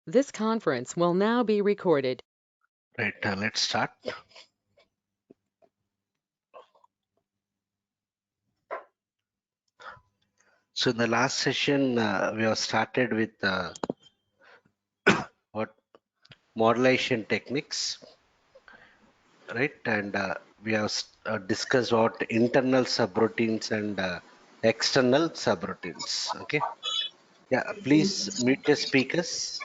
This conference will now be recorded. Right, let's start. So in the last session, we have started with what modelization techniques, right? And we have discussed what internal subroutines and external subroutines. Okay. Yeah, please mute your speakers.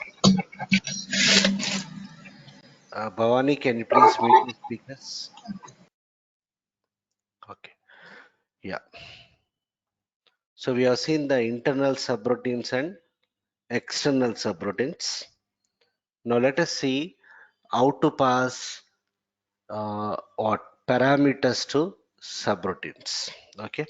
Bhavani, can you please mute your speakers? Okay. Yeah. So we have seen the internal subroutines and external subroutines. Now let us see how to pass or parameters to subroutines. Okay.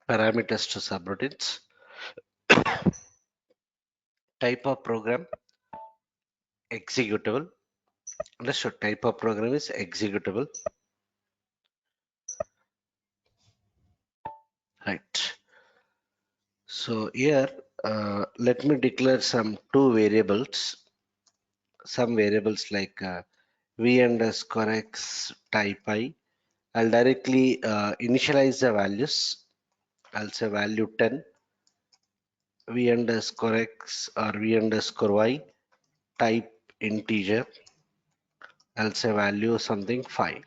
Parameters to subroutines. Type of program, executable. Understood. Type of program is executable. Right. So here, let me declare some two variables. Some variables like v underscore x type I. I'll directly initialize the values. I'll say value 10, v underscore x or v underscore y, type integer. I'll say value something 5.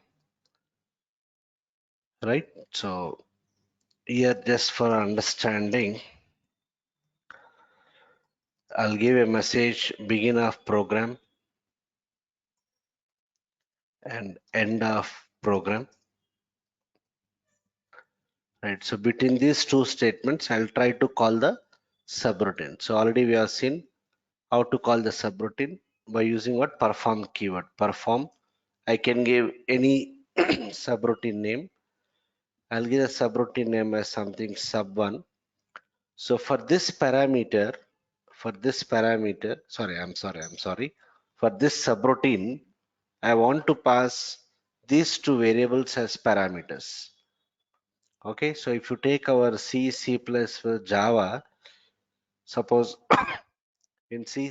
Right? So here just for understanding, I'll give a message begin of program and end of program. Right. So between these two statements, I'll try to call the subroutine. So already we have seen how to call the subroutine by using what perform keyword. Perform. I can give any subroutine name. I'll give a subroutine name as something sub1. So for this parameter, I'm sorry. For this subroutine, I want to pass these two variables as parameters. Okay, so if you take our C++, Java, suppose in C++,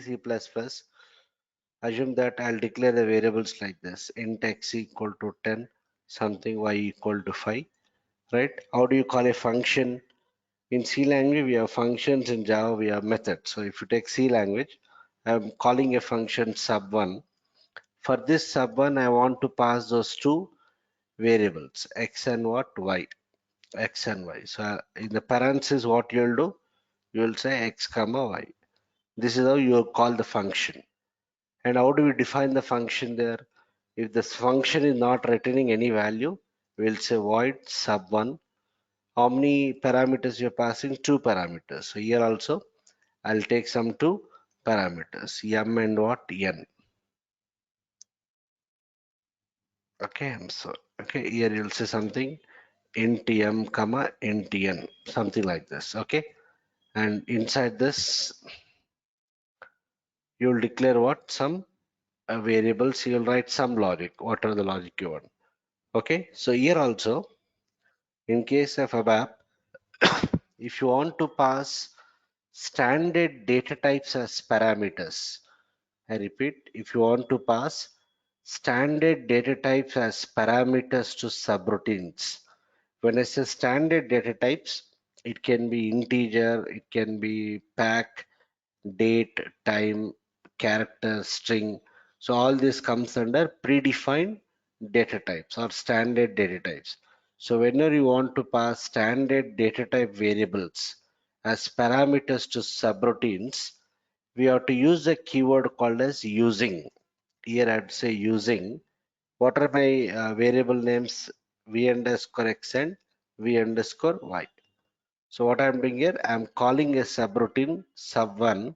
assume that I'll declare the variables like this: int x equal to 10, something y equal to 5, right? How do you call a function? In C language, we have functions. In Java, we have methods. So if you take C language, I'm calling a function sub1. For this sub1, I want to pass those two variables, x and what? Y. X and Y. So in the parentheses, what you'll do? You'll say x comma y. This is how you call the function. And how do we define the function there? If this function is not returning any value, we'll say void sub1. How many parameters you're passing? Two parameters. So here also, I'll take some two parameters, m and what? N. Okay, I'm sorry. Okay, here you'll say something int m comma int n, something like this. Okay, and inside this, you'll declare what? Some variables. You'll write some logic, whatever the logic you want. Okay, so here also, in case of ABAP, if you want to pass standard data types as parameters, I repeat, if you want to pass standard data types as parameters to subroutines, when I say standard data types, it can be integer, it can be pack, date, time, character, string. So all this comes under predefined data types or standard data types. So whenever you want to pass standard data type variables as parameters to subroutines, we have to use a keyword called as using. Here I'd say using. What are my variable names? V underscore x and V underscore y. So what I'm doing here, I'm calling a subroutine sub1,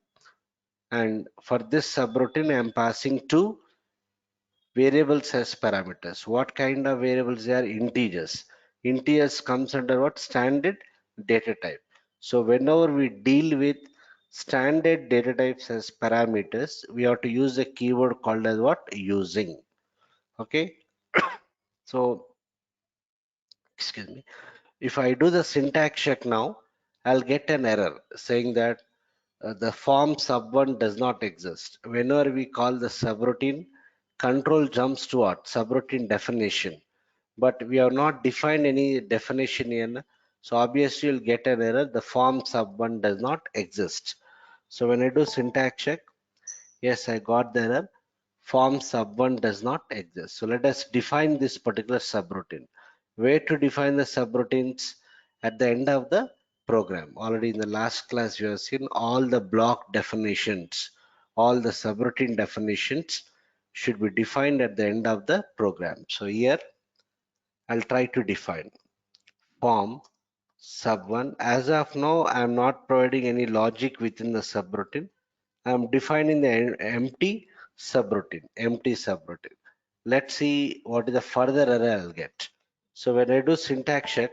and for this subroutine I'm passing two variables as parameters. What kind of variables? They are integers. Integers comes under what? Standard data type. So whenever we deal with standard data types as parameters, we have to use a keyword called as what? Using. Okay. So, excuse me. If I do the syntax check now, I'll get an error saying that the form sub1 does not exist. Whenever we call the subroutine, control jumps to what? Subroutine definition. But we have not defined any definition here. So obviously you'll get an error. The form sub1 does not exist. So when I do syntax check, yes, I got the error. Form sub1 does not exist. So let us define this particular subroutine. Where to define the subroutines? At the end of the program. Already in the last class, you have seen all the block definitions, all the subroutine definitions should be defined at the end of the program. So here I'll try to define form sub1. As of now, I am not providing any logic within the subroutine. I am defining the empty subroutine, empty subroutine. Let's see what is the further error I'll get. So when I do syntax check,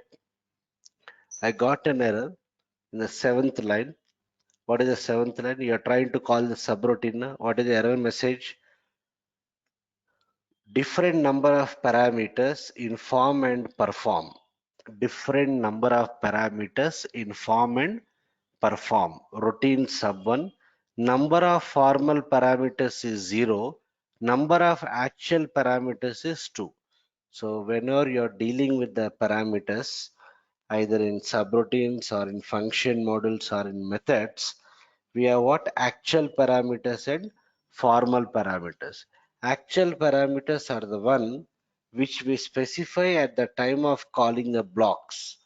I got an error in the seventh line. What is the seventh line? You are trying to call the subroutine. What is the error message? Different number of parameters in form and perform. Different number of parameters in form and perform. Routine sub1. Number of formal parameters is 0. Number of actual parameters is 2. So whenever you're dealing with the parameters, either in subroutines or in function models or in methods, we have what? Actual parameters and formal parameters. Actual parameters are the one which we specify at the time of calling the blocks.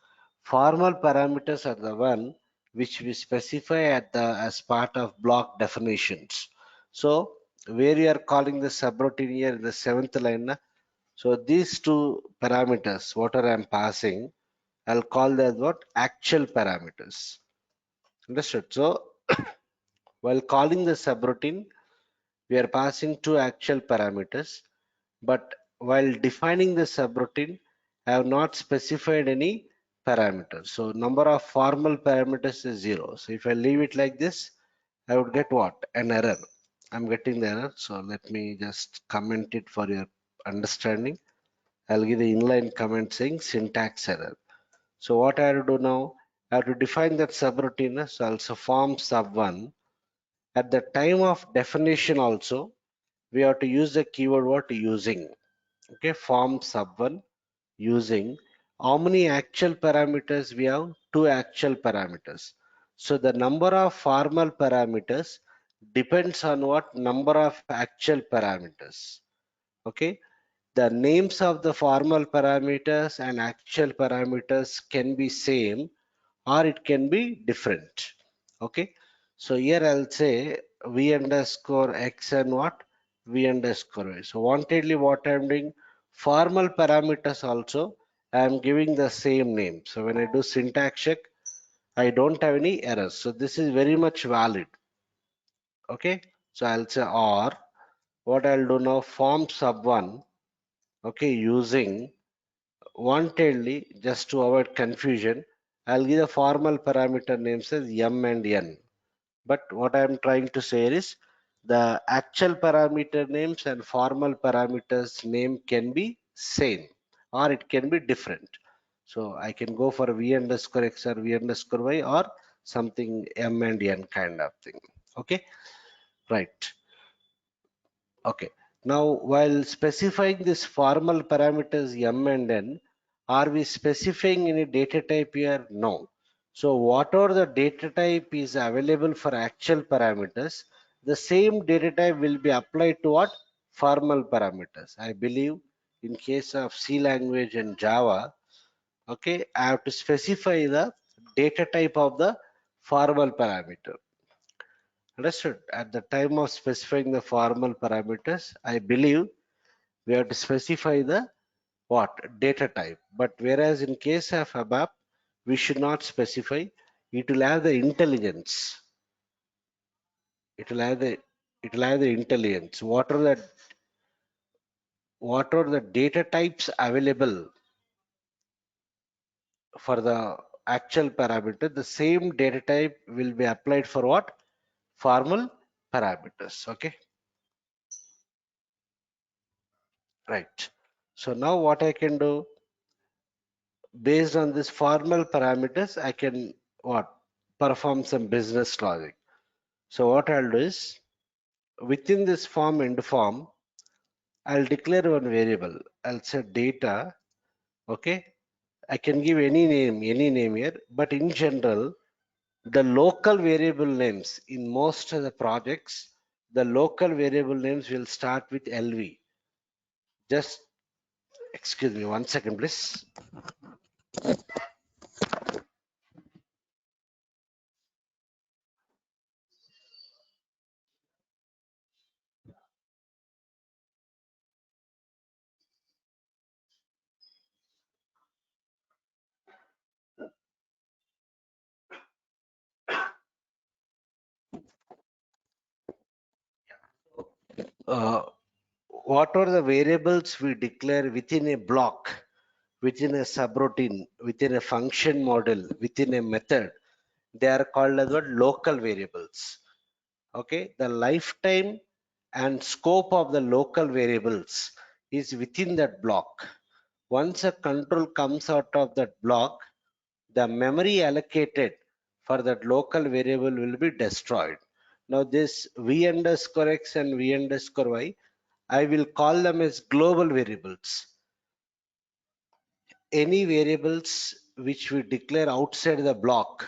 Formal parameters are the one which we specify at the as part of block definitions. So where you are calling the subroutine here in the seventh line, so these two parameters, what are I'm passing, I'll call them what? Actual parameters. Understood? So while calling the subroutine, we are passing two actual parameters, but while defining the subroutine, I have not specified any parameters. So number of formal parameters is 0. So if I leave it like this, I would get what? An error. I'm getting the error. So let me just comment it for your understanding. I'll give the inline comment saying syntax error. So what I have to do now, I have to define that subroutine. So also form sub1. At the time of definition also, we have to use the keyword what? Using. Okay, form sub1 using. How many actual parameters we have? Two actual parameters. So the number of formal parameters depends on what? Number of actual parameters. Okay, the names of the formal parameters and actual parameters can be same or it can be different. Okay, so here I'll say v underscore x and what? V underscore y. So wantedly what I'm doing, formal parameters also I am giving the same name. So when I do syntax check, I don't have any errors. So this is very much valid. Okay, so I'll say or what I'll do now, form sub1. Okay, using wantedly, just to avoid confusion, I'll give the formal parameter names as m and n. But what I am trying to say is the actual parameter names and formal parameters name can be same or it can be different. So I can go for v underscore x or v underscore y or something m and n kind of thing. Okay, right. Okay. Now, while specifying this formal parameters m and n, are we specifying any data type here? No. So, whatever the data type is available for actual parameters, the same data type will be applied to what? Formal parameters. I believe in case of C language and Java, okay, I have to specify the data type of the formal parameter. Understood. At the time of specifying the formal parameters, I believe we have to specify the what? Data type. But whereas in case of ABAP, we should not specify. It will have the intelligence. It will have the intelligence. What are the data types available for the actual parameter? The same data type will be applied for what? formal parameters. Okay, right. So now what I can do, based on this formal parameters, I can what, perform some business logic. So what I'll do is, within this form end form, I'll declare one variable. I'll say data. Okay, I can give any name here, but in general, the local variable names in most of the projects, the local variable names will start with LV. Just excuse me 1 second, please. Uh, what are the variables we declare within a block, within a subroutine, within a function model, within a method? They are called as what, local variables. Okay, the lifetime and scope of the local variables is within that block. Once a control comes out of that block, the memory allocated for that local variable will be destroyed. Now this v underscore x and v underscore y, I will call them as global variables. Any variables which we declare outside the block,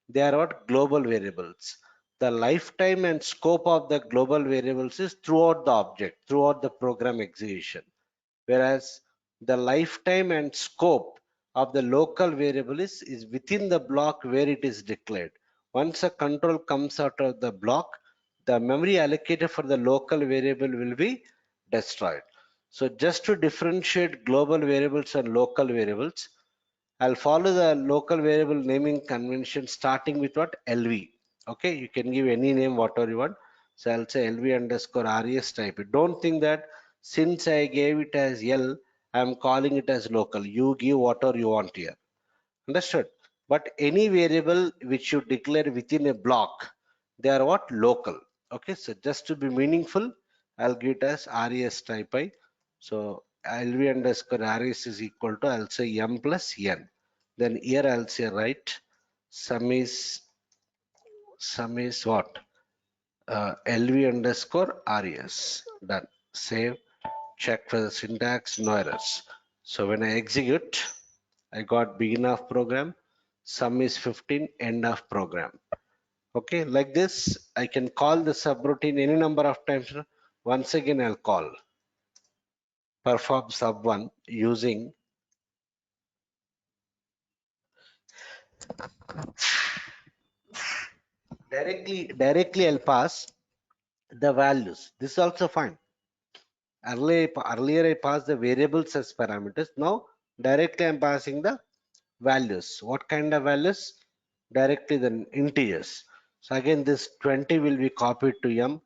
they are what, global variables. The lifetime and scope of the global variables is throughout the object, throughout the program execution. Whereas the lifetime and scope of the local variable is within the block where it is declared. Once a control comes out of the block, the memory allocated for the local variable will be destroyed. So just to differentiate global variables and local variables, I'll follow the local variable naming convention starting with what, LV. Okay, you can give any name whatever you want. So I'll say LV underscore res type it. Don't think that since I gave it as L, I'm calling it as local. You give whatever you want here. Understood? But any variable which you declare within a block, they are what, local. Okay, so just to be meaningful, I'll give it as res type I. So LV underscore res is equal to, I'll say m plus n. Then here I'll say right, sum is what? LV underscore res. Done. Save. Check for the syntax, no errors. So when I execute, I got begin of program, sum is 15, end of program. Okay, like this, I can call the subroutine any number of times. Once again, I'll call perform sub1 using directly I'll pass the values. This is also fine. Earlier I passed the variables as parameters. Now directly I'm passing the values. What kind of values? Directly the integers. So again this 20 will be copied to m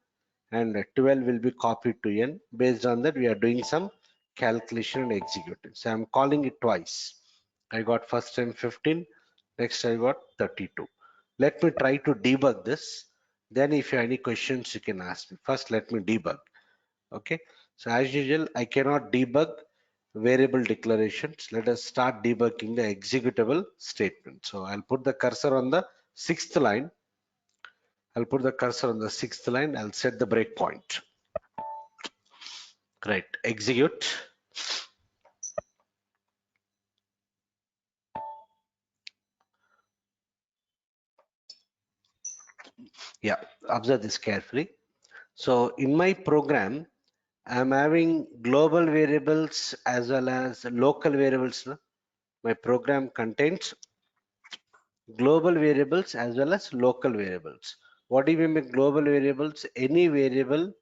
and 12 will be copied to n. Based on that we are doing some calculation and executing. So I'm calling it twice. I got first time 15, next I got 32. Let me try to debug this. Then if you have any questions you can ask me. First let me debug. Okay, so as usual I cannot debug variable declarations. Let us start debugging the executable statement. So I'll put the cursor on the sixth line. I'll set the breakpoint. Right, execute. Yeah, observe this carefully. So in my program, I'm having global variables as well as local variables. No? My program contains global variables as well as local variables. What do you mean by global variables? Any variable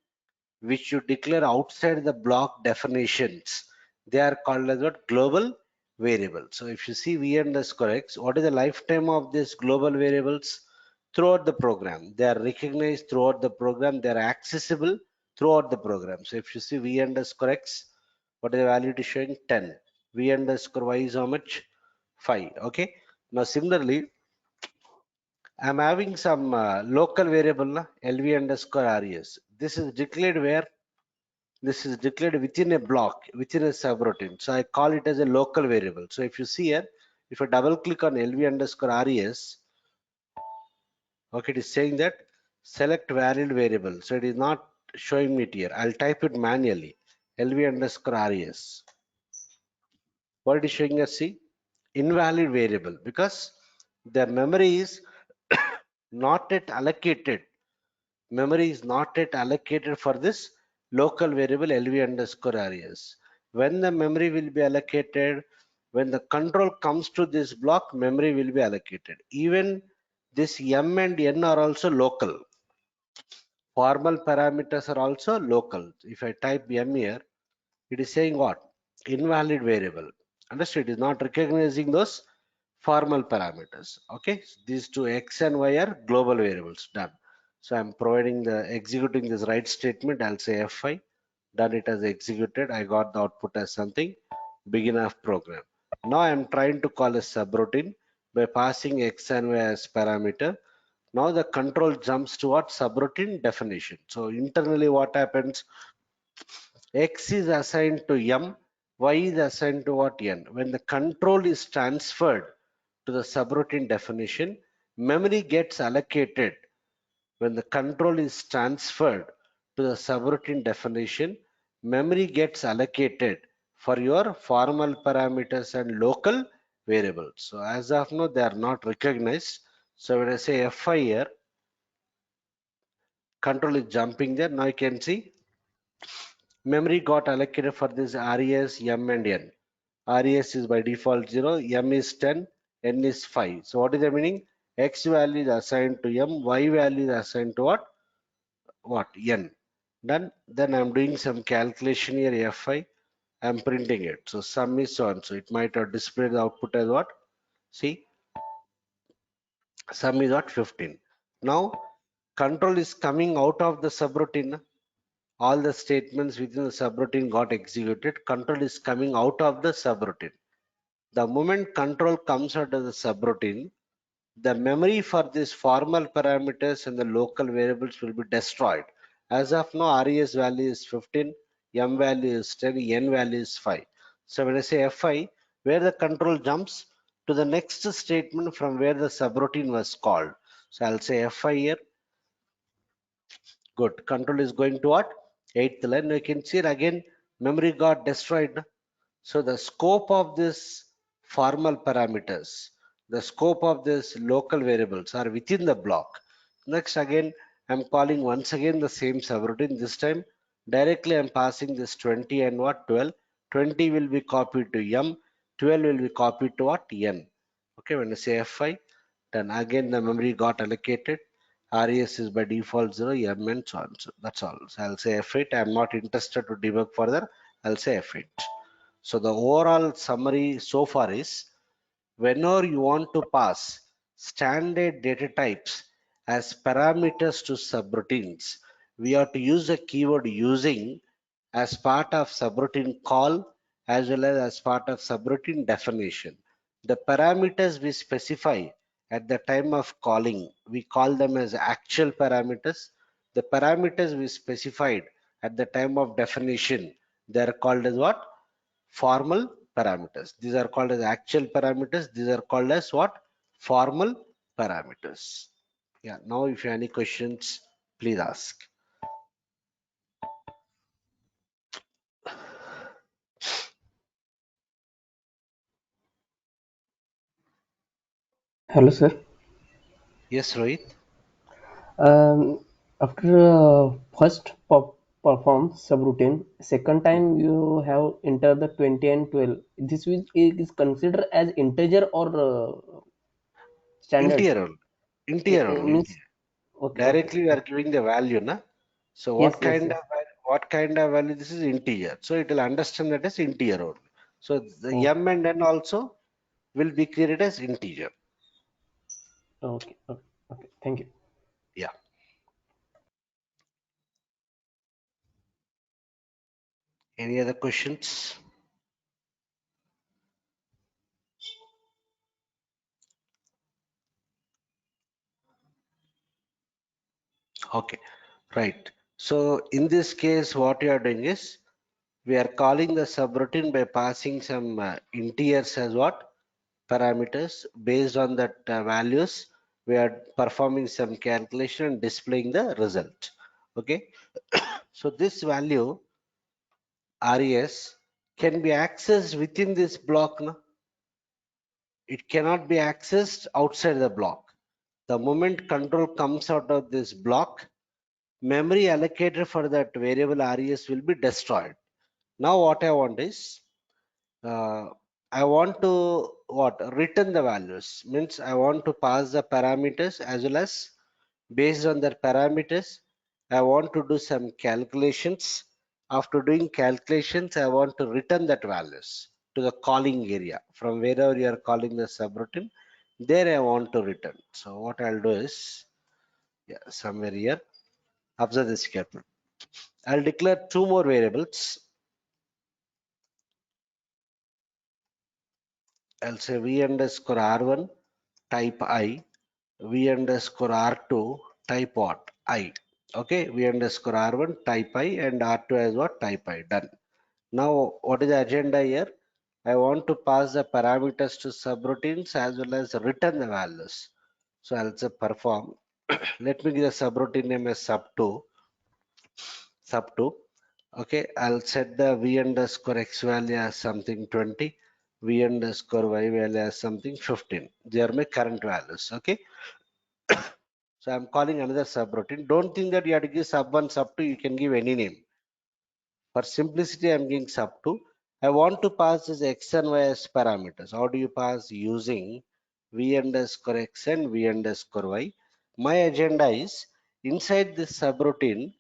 which you declare outside the block definitions, they are called as what, global variables. So if you see v underscore x, what is the lifetime of these global variables? Throughout the program, they are recognized throughout the program, they are accessible throughout the program. So if you see v underscore x, what is the value it is showing? 10. V underscore y is how much? 5. Okay, now similarly I'm having some local variable LV underscore res. This is declared where? This is declared within a block, within a subroutine. So I call it as a local variable. So if you see here, if I double click on LV underscore res, okay, it is saying that select valid variable. So it is not showing me it here. I'll type it manually. LV underscore res. What it is showing us, see? Invalid variable because the memory is not yet allocated. Memory is not yet allocated for this local variable LV underscore res. When the memory will be allocated, when the control comes to this block, memory will be allocated. Even this M and N are also local. Formal parameters are also local. If I type M here, it is saying what? Invalid variable. Understood? It is not recognizing those formal parameters. Okay, these two X and Y are global variables. Done. So I'm providing the executing this write statement. I'll say F5. Done, it has executed. I got the output as something begin of program. Now I'm trying to call a subroutine by passing X and Y as parameter. Now the control jumps to what? Subroutine definition. So internally what happens? X is assigned to M, Y is assigned to what? N. When the control is transferred to the subroutine definition, memory gets allocated. When the control is transferred to the subroutine definition, memory gets allocated for your formal parameters and local variables. So as of now, they are not recognized. So when I say Fi here, control is jumping there. Now you can see memory got allocated for this res, m and n. Res is by default 0, m is 10, n is 5. So what is the meaning? X value is assigned to m, y value is assigned to what? What? N. Done. Then I'm doing some calculation here, Fi. I'm printing it. So sum is so and so. It might have displayed the output as what? See, sum is what? 15. Now, control is coming out of the subroutine. All the statements within the subroutine got executed. Control is coming out of the subroutine. The moment control comes out of the subroutine, the memory for these formal parameters and the local variables will be destroyed. As of now, res value is 15, m value is 10, n value is 5. So when I say fi, where the control jumps to the next statement from where the subroutine was called. So I'll say fi here. Good. Control is going to what? Eighth line. You can see it again, memory got destroyed. So the scope of this formal parameters, the scope of this local variables are within the block. Next again, I'm calling once again the same subroutine. This time directly I'm passing this 20 and what? 12. 20 will be copied to M, 12 will be copied to what? N. Okay, when I say F5, then again the memory got allocated. RES is by default 0, M and so on. So that's all. So I'll say F8. I'm not interested to debug further. I'll say F8. So the overall summary so far is whenever you want to pass standard data types as parameters to subroutines, we have to use the keyword using as part of subroutine call as well as part of subroutine definition. The parameters we specify at the time of calling, we call them as actual parameters. The parameters we specified at the time of definition, they are called as what? Formal parameters. These are called as actual parameters. These are called as what? Formal parameters. Yeah, now if you have any questions, please ask. Hello, sir. Yes, Rohit. Um, After first perform subroutine, second time you have enter the 20 and 12. This is considered as integer or standard? Integer only. Integer only. Means Integer. okay, okay, Directly we are giving the value, na? So yes, yes, yes. what kind of value? This is integer. So it will understand that as integer only. So the Oh, m and n also will be created as integer. okay, okay, okay. Thank you. Yeah. Any other questions? Okay, right. So in this case, what you are doing is we are calling the subroutine by passing some integers as what? Parameters. Based on that values, we are performing some calculation and displaying the result. Okay. So this value res can be accessed within this block. No? It cannot be accessed outside the block. The moment control comes out of this block, memory allocated for that variable res will be destroyed. Now what I want is uh, I want to what return the values, means I want to pass the parameters, as well as based on their parameters I want to do some calculations. After doing calculations, I want to return that values to the calling area from wherever you are calling the subroutine. There I want to return. So what I'll do is, yeah, somewhere here, observe this carefully. I'll declare two more variables. I'll say v underscore r1 type I, v underscore r2 type what? I. Okay, v underscore r1 type I and r2 as what? Type I. Done. Now, what is the agenda here? I want to pass the parameters to subroutines as well as return the values. So I'll say perform. Let me give the subroutine name as sub2. Sub2. Okay, I'll set the v underscore x value as something 20, v underscore y value as something 15. They are my current values. Okay, so I'm calling another subroutine. Don't think that you have to give sub1, sub2, you can give any name. For simplicity, I'm giving sub2. I want to pass this x and y as parameters. How do you pass? Using v underscore x and v underscore y. My agenda is inside this subroutine,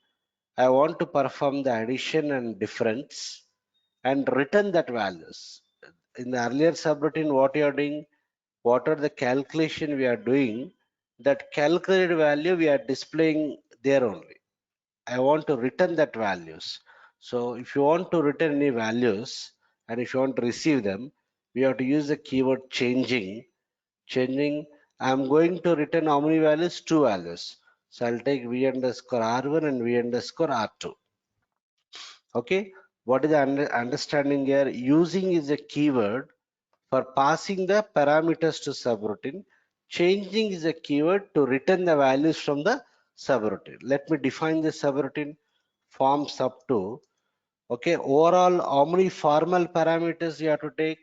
I want to perform the addition and difference and return that values. In the earlier subroutine, what you are doing, what are the calculation we are doing, that calculated value we are displaying there only. I want to return that values. So if you want to return any values and if you want to receive them, we have to use the keyword changing. Changing, I'm going to return how many values? Two values. So I'll take v underscore r1 and v underscore r2. Okay, what is the understanding here? Using is a keyword for passing the parameters to subroutine. Changing is a keyword to return the values from the subroutine. Let me define the subroutine. Form sub2. Okay, overall, how many formal parameters you have to take?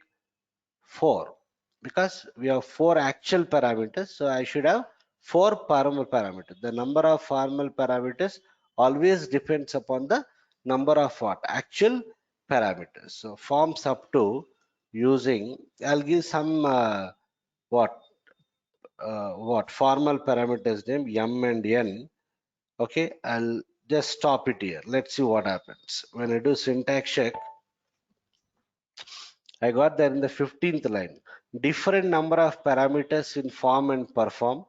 4. Because we have 4 actual parameters, so I should have 4 formal parameters. The number of formal parameters always depends upon the number of what? Actual parameters. So form sub2 using, I'll give some what what formal parameters name m and n. Okay, I'll just stop it here. Let's see what happens. When I do syntax check, I got there in the 15th line. Different number of parameters in form and perform.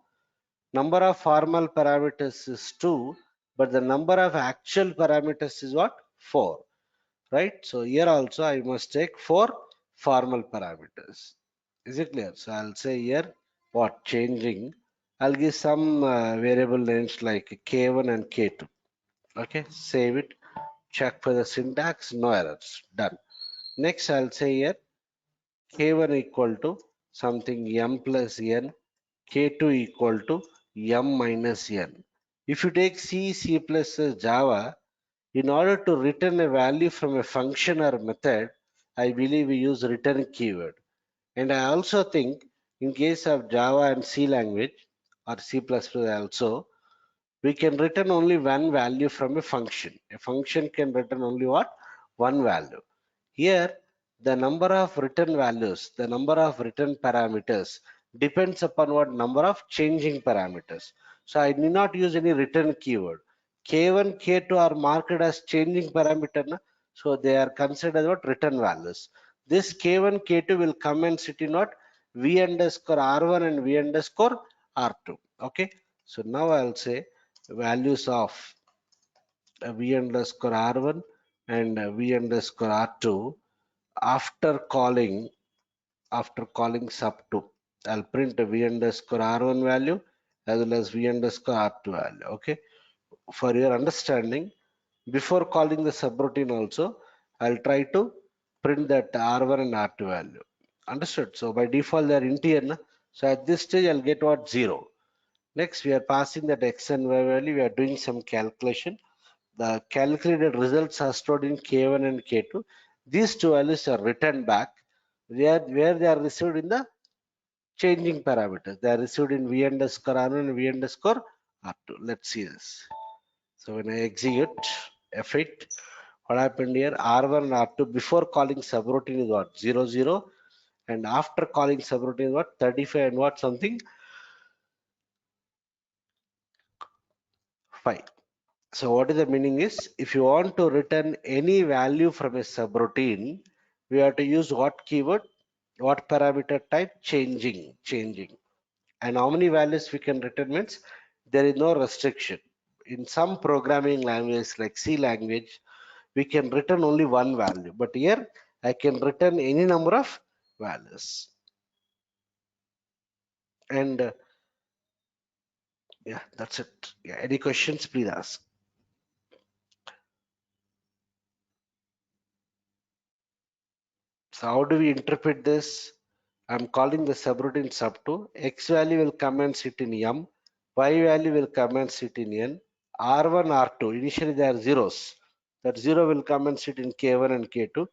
Number of formal parameters is 2, but the number of actual parameters is what? 4. Right? So here also I must take 4 formal parameters. Is it clear? So I'll say here what? Changing. I'll give some variable names like K1 and K2. Okay, save it. Check for the syntax, no errors. Done. Next, I'll say here K1 equal to something m plus n, K2 equal to m minus n. If you take C, C++, Java, in order to return a value from a function or method, I believe we use return keyword. And I also think in case of Java and C language or C++ also, we can return only one value from a function. A function can return only what? One value. Here, the number of return values, the number of return parameters depends upon what number of changing parameters. So I need not use any return keyword. K1, K2 are marked as changing parameter. Na? So they are considered what return values. This K1, K2 will come and sit in what? V underscore R1 and V underscore R2. Okay. So now I'll say values of v underscore r1 and v underscore r2 after calling sub2. I'll print a v underscore r1 value as well as v underscore r2 value. Okay, for your understanding, before calling the subroutine also, I'll try to print that R1 and R2 value. Understood? So by default they are integer. Na? So at this stage I'll get what? 0. Next we are passing that x and y value. We are doing some calculation. The calculated results are stored in K1 and K2. These two values are returned back where they are received in the changing parameters. They are received in V underscore R1 and V underscore R2. Let's see this. So when I execute F8, what happened here? R1 and R2 before calling subroutine is what? 0, 0. And after calling subroutine is what? 35 and what? Something? 5. So what is the meaning is, if you want to return any value from a subroutine, we have to use what keyword, what parameter type? Changing. And how many values we can return means there is no restriction. In some programming languages like C language, we can return only one value, but here I can return any number of values. And yeah, that's it. Yeah, any questions, please ask. So how do we interpret this? I'm calling the subroutine sub2. X value will come and sit in M. Y value will come and sit in N. R1, R2. Initially they are zeros. That zero will come and sit in K1 and K2.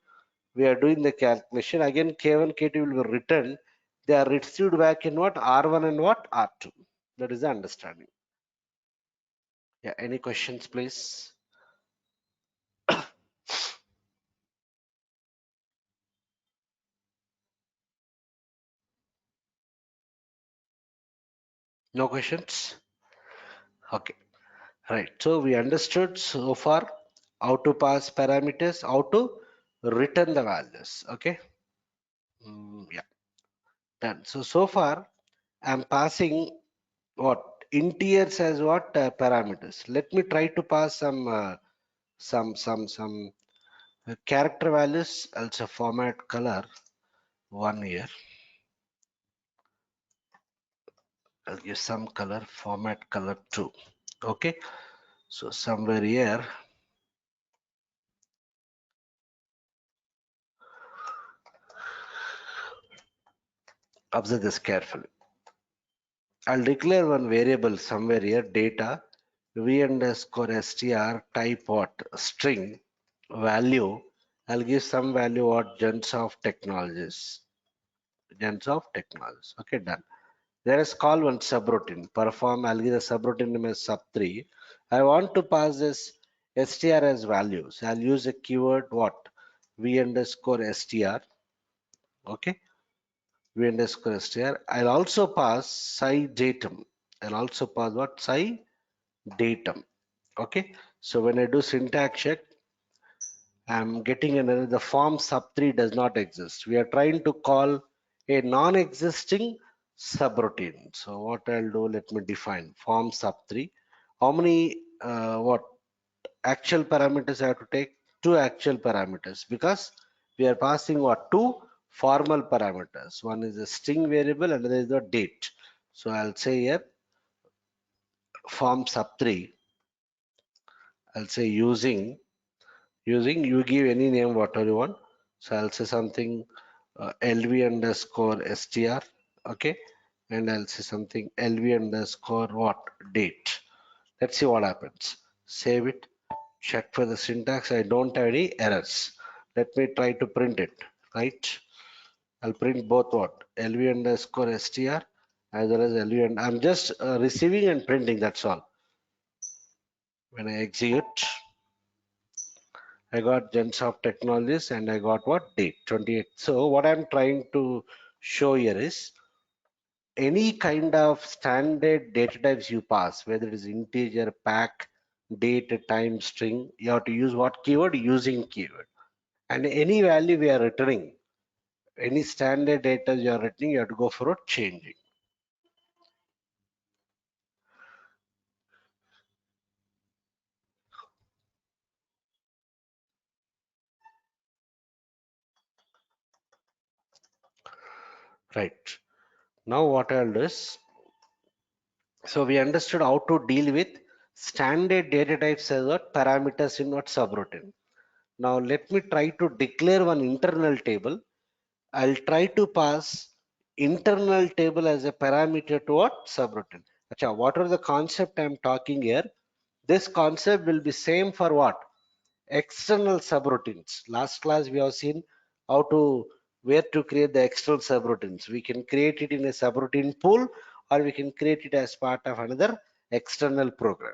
We are doing the calculation. Again, K1, K2 will be returned. They are received back in what? R1 and what? R2. That is the understanding. Yeah, any questions, please? No questions? Okay. Right. So we understood so far how to pass parameters, how to return the values. Okay. Yeah. Done. So far I'm passing what integers as what parameters. Let me try to pass some character values. Also format color 1 year. I'll give some color format color 2. Okay. So somewhere here, observe this carefully. I'll declare one variable somewhere here, data, v underscore str, type what, string, value. I'll give some value what, gens of technologies. Okay, done. Let us call one subroutine, perform, I'll give the subroutine name as sub3. I want to pass this str as values. I'll use a keyword what, v underscore str. Okay, v underscore str. I'll also pass sci datum. I'll also pass what, sci datum. Okay, so when I do syntax check, I'm getting another, the form sub3 does not exist. We are trying to call a non-existing subroutine. So what I'll do, let me define form sub3. How many what actual parameters I have to take? Two actual parameters, because we are passing what, two formal parameters. One is a string variable, another is the date. So I'll say here form sub3. I'll say using you give any name whatever you want. So I'll say something lv underscore str. Okay, and I'll say something lv underscore what, date. Let's see what happens. Save it, check for the syntax. I don't have any errors. Let me try to print it. Right, I'll print both what, lv underscore str as well as lv, and I'm just receiving and printing, that's all. When I execute, I got gens of technologies and I got what, date 28. So what I'm trying to show here is any kind of standard data types you pass, whether it is integer, pack, date, time, string, you have to use what keyword, using keyword. And any value we are returning, any standard data you are returning, you have to go for a changing. Right. Now what I'll do is, so we understood how to deal with Standard data type says what parameters in what subroutine. Now let me try to declare one internal table. I'll try to pass internal table as a parameter to what subroutine. Acha, what are the concept I'm talking here? This concept will be same for what? External subroutines. Last class we have seen how to where to create the external subroutines. We can create it in a subroutine pool, or we can create it as part of another external program.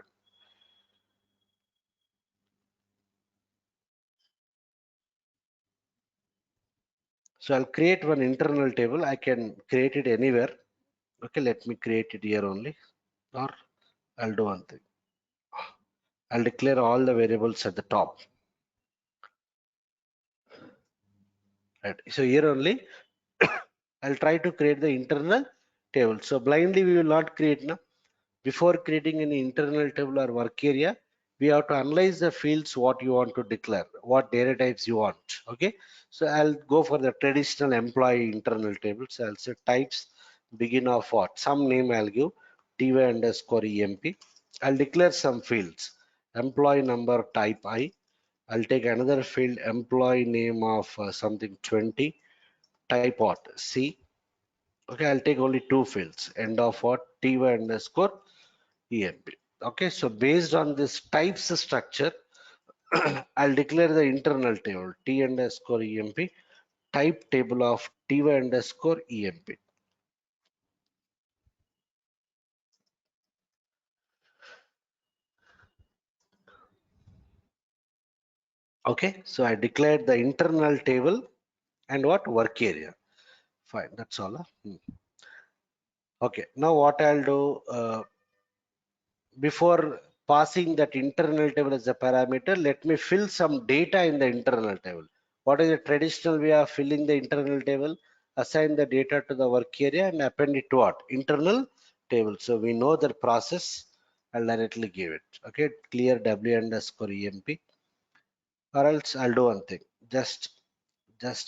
So I'll create one internal table. I can create it anywhere. Okay, let me create it here only. Or I'll do one thing. I'll declare all the variables at the top. Right. So here only I'll try to create the internal table. So blindly we will not create now. Before creating any internal table or work area, we have to analyze the fields what you want to declare, what data types you want. Okay. So I'll go for the traditional employee internal table. So I'll say types begin of what? Some name I'll give ty underscore emp. I'll declare some fields. Employee number type I. I'll take another field employee name of something 20 type what C. Okay, I'll take only two fields end of what ty underscore emp. Okay, so based on this types structure, I'll declare the internal table t underscore emp type table of ty underscore emp. Okay, so I declared the internal table and what work area. Fine, that's all. Okay, now what I'll do before passing that internal table as a parameter, let me fill some data in the internal table. What is the traditional way of filling the internal table? Assign the data to the work area and append it to what? Internal table. So we know the process. I'll directly give it. Okay, clear w underscore emp, or else I'll do one thing. Just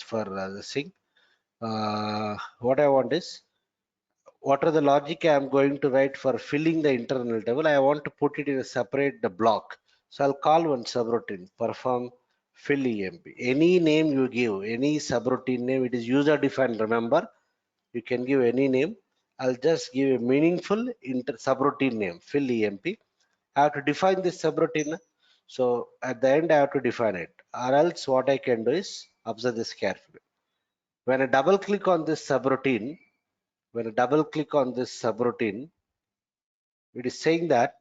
for the thing. What I want is what are the logic I'm going to write for filling the internal table. I want to put it in a separate block. So I'll call one subroutine perform fill emp. Any name you give, any subroutine name, it is user defined. Remember, you can give any name. I'll just give a meaningful subroutine name fill emp. I have to define this subroutine. So at the end, I have to define it. Or else, what I can do is observe this carefully. When I double click on this subroutine, when I double click on this subroutine, it is saying that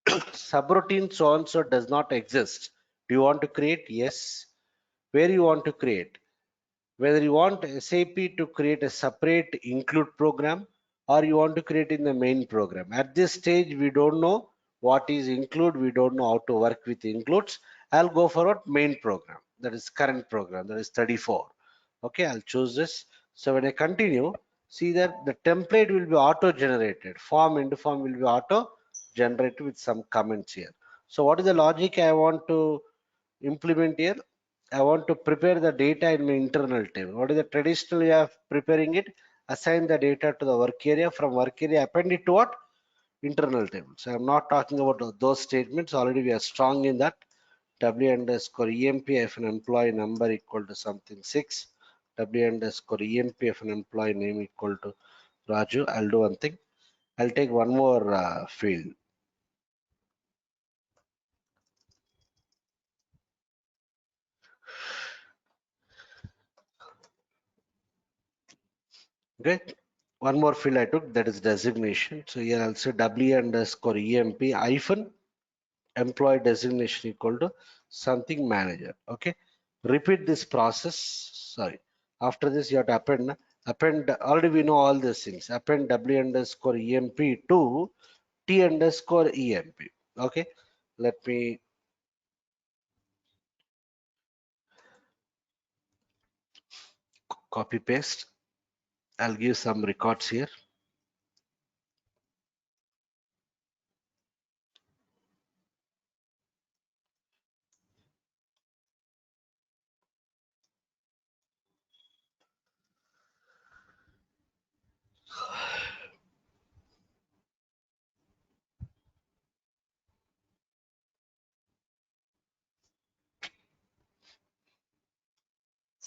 subroutine so and so does not exist. Do you want to create? Yes. Where you want to create? Whether you want SAP to create a separate include program or you want to create in the main program. At this stage, we don't know what is include. We don't know how to work with includes. I'll go for what main program. That is current program. That is 34. Okay, I'll choose this. So when I continue, see that the template will be auto generated. Form into form will be auto generated with some comments here. So what is the logic I want to implement here? I want to prepare the data in my internal table. What is the traditional way of preparing it? Assign the data to the work area. From work area, append it to what? Internal table. So I'm not talking about those statements. Already we are strong in that. W underscore emp if an employee number equal to something 6. W underscore emp if an employee name equal to Raju. I'll do one thing. I'll take one more field. Okay. One more field I took, that is designation. So here I'll say W underscore emp hyphen employee designation equal to something manager. Okay. Repeat this process. Sorry. After this, you have to append. Already we know all these things. Append W underscore emp to T underscore emp. Okay. Let me copy paste. I'll give some records here.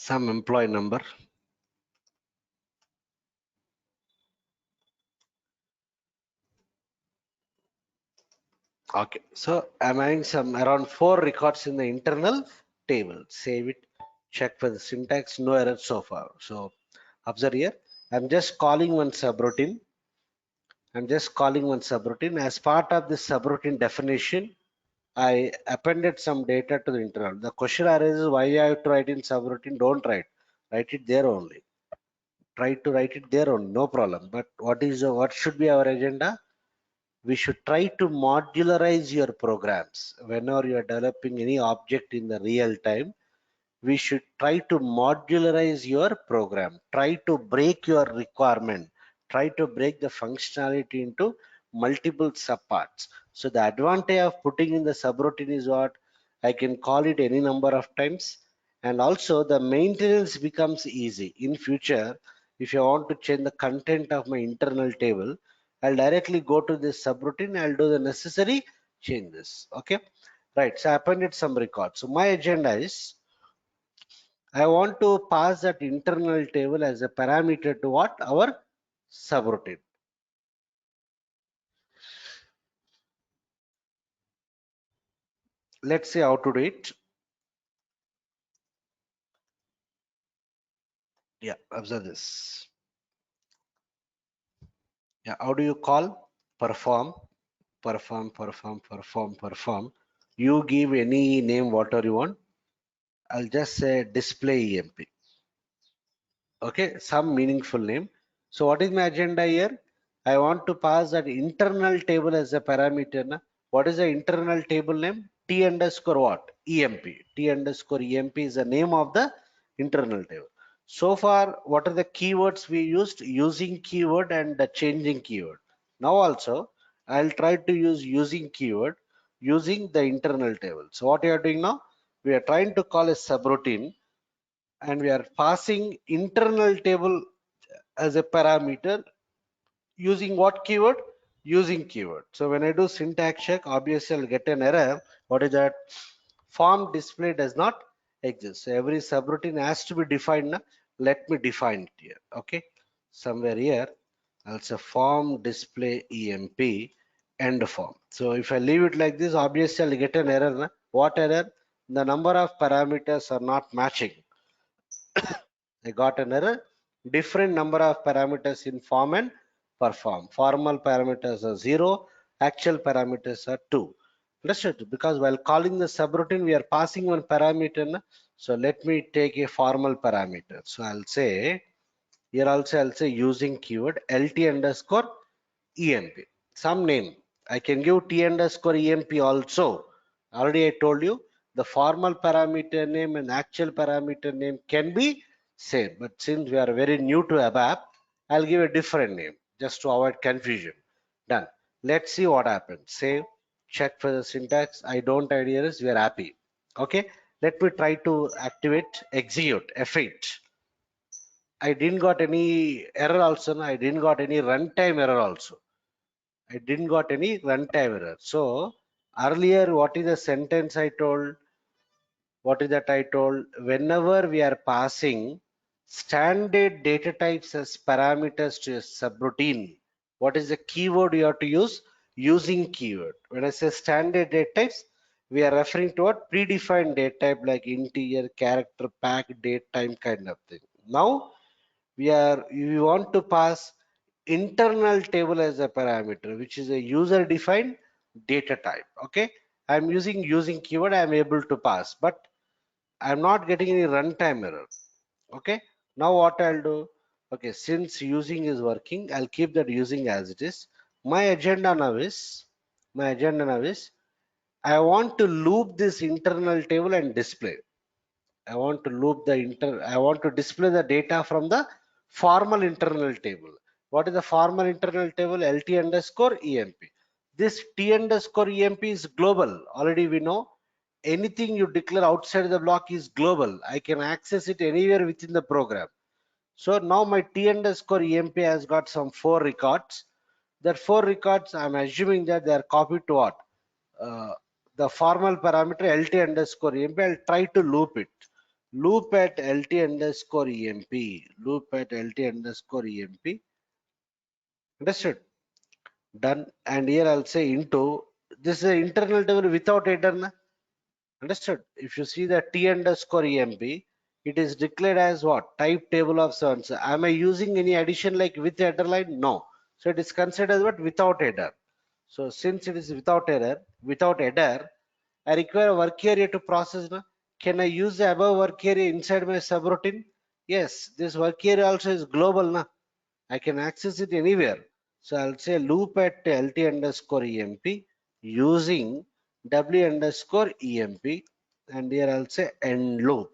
some employee number. Okay, so I'm having some around 4 records in the internal table. Save it, check for the syntax, no errors so far. So observe here, I'm just calling one subroutine. As part of this subroutine definition, I appended some data to the internal. The question arises, why I have to write in subroutine? Don't write it there only. Try to write it there only, no problem. But what should be our agenda? We should try to modularize your programs. Whenever you are developing any object in the real time, we should try to modularize your program. Try to break your requirement. Try to break the functionality into multiple subparts. So the advantage of putting in the subroutine is what? I can call it any number of times, and also the maintenance becomes easy. In future, if I want to change the content of my internal table, I'll directly go to this subroutine. I'll do the necessary changes. Okay, right. So I appended some records. So my agenda is I want to pass that internal table as a parameter to what? Our subroutine. Let's see how to do it. Yeah, observe this. Yeah, how do you call? Perform, perform. You give any name, whatever you want. I'll just say display EMP. Okay, some meaningful name. So what is my agenda here? I want to pass that internal table as a parameter. Na? What is the internal table name? T underscore what? EMP. T underscore EMP is the name of the internal table. So far, what are the keywords we used? Using keyword and the changing keyword. Now also, I'll try to use using keyword using the internal table. So what we are doing now? We are trying to call a subroutine, and we are passing internal table as a parameter using what keyword? Using keyword. So when I do syntax check, obviously I'll get an error. What is that? Form display does not exist. So every subroutine has to be defined. Let me define it here. Okay, somewhere here I'll say form display emp end form. So if I leave it like this, obviously I'll get an error. What error? The number of parameters are not matching. I got an error. Different number of parameters in form and perform. Formal parameters are 0, actual parameters are 2. Understood? Because while calling the subroutine, we are passing one parameter. Na? So let me take a formal parameter. So I'll say, here also I'll say using keyword lt underscore emp. Some name. I can give t underscore emp also. Already I told you the formal parameter name and actual parameter name can be same. But since we are very new to ABAP, I'll give a different name just to avoid confusion. Done. Let's see what happens. Save, check for the syntax. I don't have errors. We are happy. Okay. Let me try to activate, execute, F8. I didn't got any error also. No? I didn't got any runtime error also. I didn't got any runtime error. So earlier, what is the sentence I told? What is that I told? Whenever we are passing standard data types as parameters to a subroutine, what is the keyword you have to use? Using keyword. When I say standard data types, we are referring to what? Predefined data type like integer, character, pack, date, time kind of thing. Now we want to pass internal table as a parameter, which is a user defined data type. Okay, I'm using keyword, I'm able to pass, but I'm not getting any runtime error. Okay, now what I'll do? Okay, since using is working, I'll keep that using as it is. My agenda now is I want to loop this internal table and display. I want to display the data from the formal internal table. What is the formal internal table? LT underscore EMP. This T underscore EMP is global. Already we know anything you declare outside the block is global. I can access it anywhere within the program. So now my T underscore EMP has got some 4 records. That 4 records, I'm assuming that they are copied to what? Uh, the formal parameter LT underscore EMP. I'll try to loop it. loop at LT underscore EMP, loop at LT underscore EMP. Understood? Done. And here I'll say into, this is an internal table without header. Na? Understood? If you see the T underscore EMP, it is declared as what? Type table of so. Am I using any addition like with header line? No. So it is considered as what? Without header. So since it is without header, I require a work area to process. Na? Can I use the above work area inside my subroutine? Yes, this work area also is global. Na? I can access it anywhere. So I'll say loop at LT underscore EMP using W underscore EMP, and here I'll say end loop.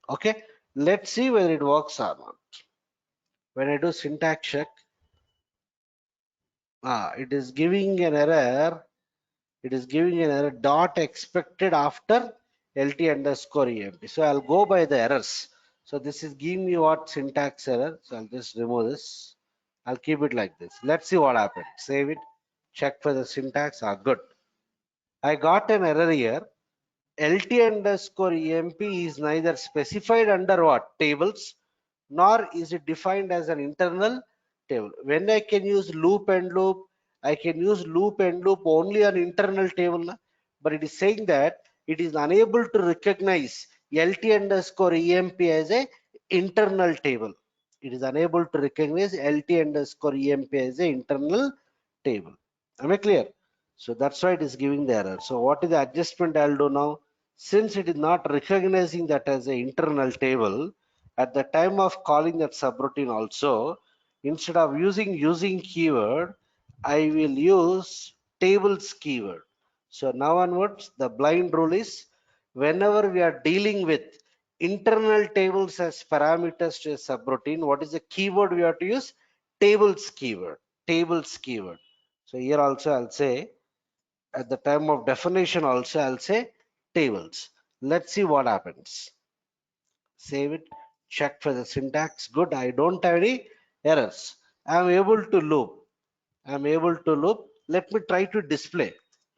Okay, let's see whether it works or not. When I do syntax check, it is giving an error. It is giving an error dot expected after LT underscore EMP. So I'll go by the errors. So this is giving me what syntax error. So I'll just remove this. I'll keep it like this. Let's see what happened. Save it. Check for the syntax. Good. I got an error here. LT underscore EMP is neither specified under what tables, nor is it defined as an internal table. When I can use loop and loop, I can use loop and loop only on internal table, but it is saying that it is unable to recognize LT underscore EMP as a internal table. It is unable to recognize LT underscore EMP as a internal table. Am I clear? So that's why it is giving the error. So what is the adjustment I'll do now? Since it is not recognizing that as an internal table, at the time of calling that subroutine also, instead of using keyword, I will use tables keyword. So now onwards, the blind rule is whenever we are dealing with internal tables as parameters to a subroutine, what is the keyword we have to use? Tables keyword. Tables keyword. So here also I'll say at the time of definition also I'll say tables. Let's see what happens. Save it, check for the syntax. Good, I don't have any errors. I'm able to loop. I'm able to loop. Let me try to display.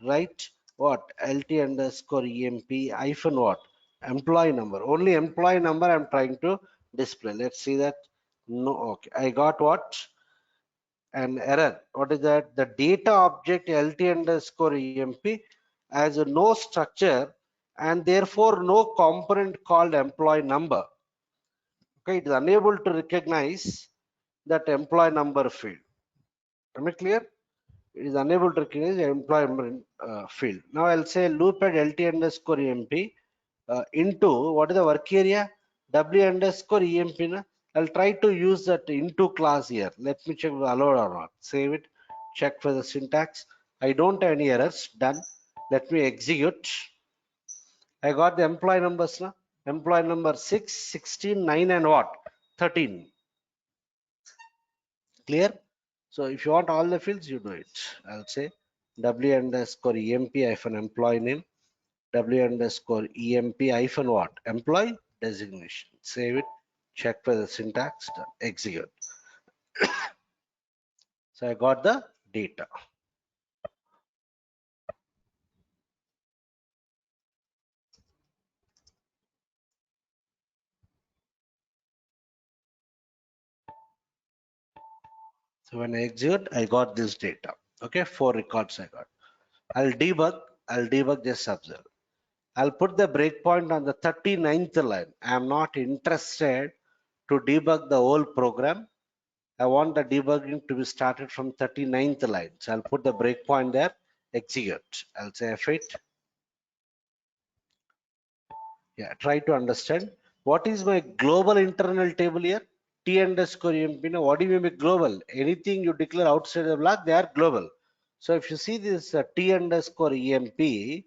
Right? What? LT underscore EMP hyphen what? Employee number. Only employee number I'm trying to display. Let's see that. No, okay. I got what? An error. What is that? The data object LT underscore EMP has no structure and therefore no component called employee number. Okay, it is unable to recognize that employee number field. Am I clear? It is unable to recognize the employee number field. Now I'll say loop at LT underscore EMP into what is the work area? W underscore EMP. Na? I'll try to use that into class here. Let me check allowed or not. Save it. Check for the syntax. I don't have any errors. Done. Let me execute. I got the employee numbers. Na? Employee number 6, 16, 9 and what? 13. Clear? So if you want all the fields, you do it. I'll say W underscore EMP hyphen employee name. W underscore EMP hyphen what? Employee designation. Save it. Check for the syntax. Done. Execute. So I got the data. So when I execute, I got this data. Okay, 4 records I got. I'll debug. I'll debug, just observe. I'll put the breakpoint on the 39th line. I'm not interested to debug the whole program. I want the debugging to be started from 39th line. So I'll put the breakpoint there, execute. I'll say F8. Yeah, try to understand. What is my global internal table here? T underscore EMP. Now, what do you mean by global? Anything you declare outside the block, they are global. So if you see this T underscore EMP,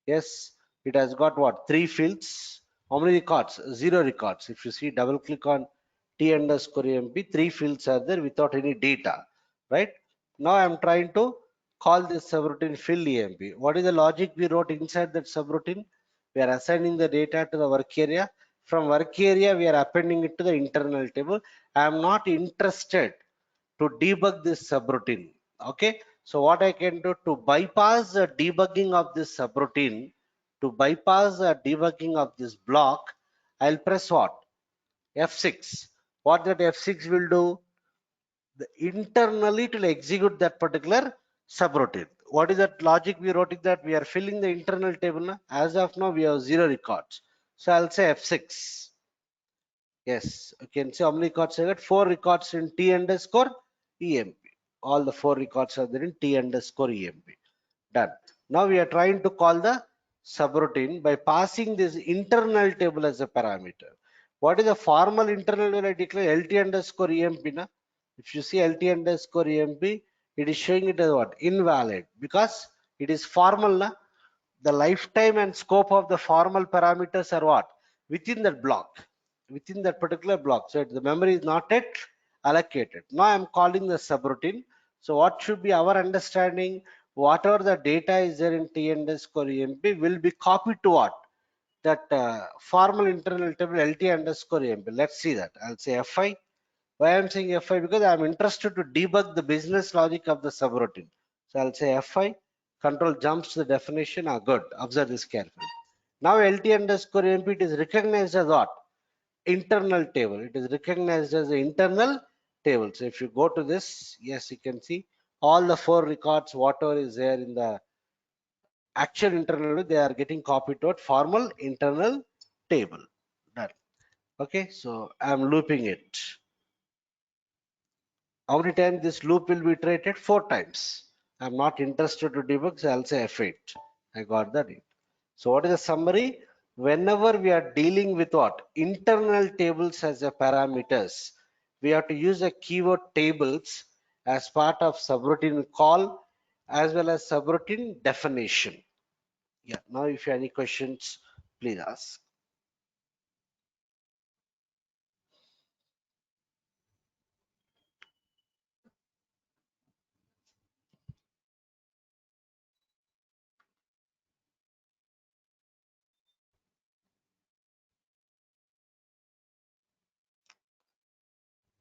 yes, it has got what? 3 fields. How many records? 0 records. If you see, double click on T underscore EMP, 3 fields are there without any data, right? Now I'm trying to call this subroutine fill EMP. What is the logic we wrote inside that subroutine? We are assigning the data to the work area. From work area, we are appending it to the internal table. I am not interested to debug this subroutine. Okay, so what I can do to bypass the debugging of this subroutine, to bypass the debugging of this block, I'll press what? F6. What that F6 will do? Internally it will execute that particular subroutine. What is that logic we wrote? It that we are filling the internal table now. As of now we have 0 records. So I'll say F6. Yes, you can see how many records I got. 4 records in T underscore EMP. All the 4 records are there in T underscore EMP. Done. Now we are trying to call the subroutine by passing this internal table as a parameter. What is the formal internal when I declare LT underscore EMP? Na? If you see LT underscore EMP, it is showing it as what? Invalid, because it is formal. Na? The lifetime and scope of the formal parameters are what? Within that block, within that particular block. So the memory is not yet allocated. Now I am calling the subroutine. So what should be our understanding? Whatever the data is there in T underscore EMP will be copied to what? That formal internal table LT underscore EMP. Let's see that. I'll say F5. Why I'm saying F5? Because I'm interested to debug the business logic of the subroutine. So I'll say F5. Control jumps to the definition. Good. Observe this carefully. Now LT underscore EMP, it is recognized as what? Internal table. It is recognized as the internal table. So if you go to this, yes, you can see all the 4 records, whatever is there in the actual internal, they are getting copied to a formal internal table. Done. Okay, so I'm looping it. How many times this loop will be iterated? 4 times. I'm not interested to debug, so I'll say F8. I got that. So what is the summary? Whenever we are dealing with what? Internal tables as a parameters, we have to use a keyword tables as part of subroutine call as well as subroutine definition. Yeah, now if you have any questions, please ask.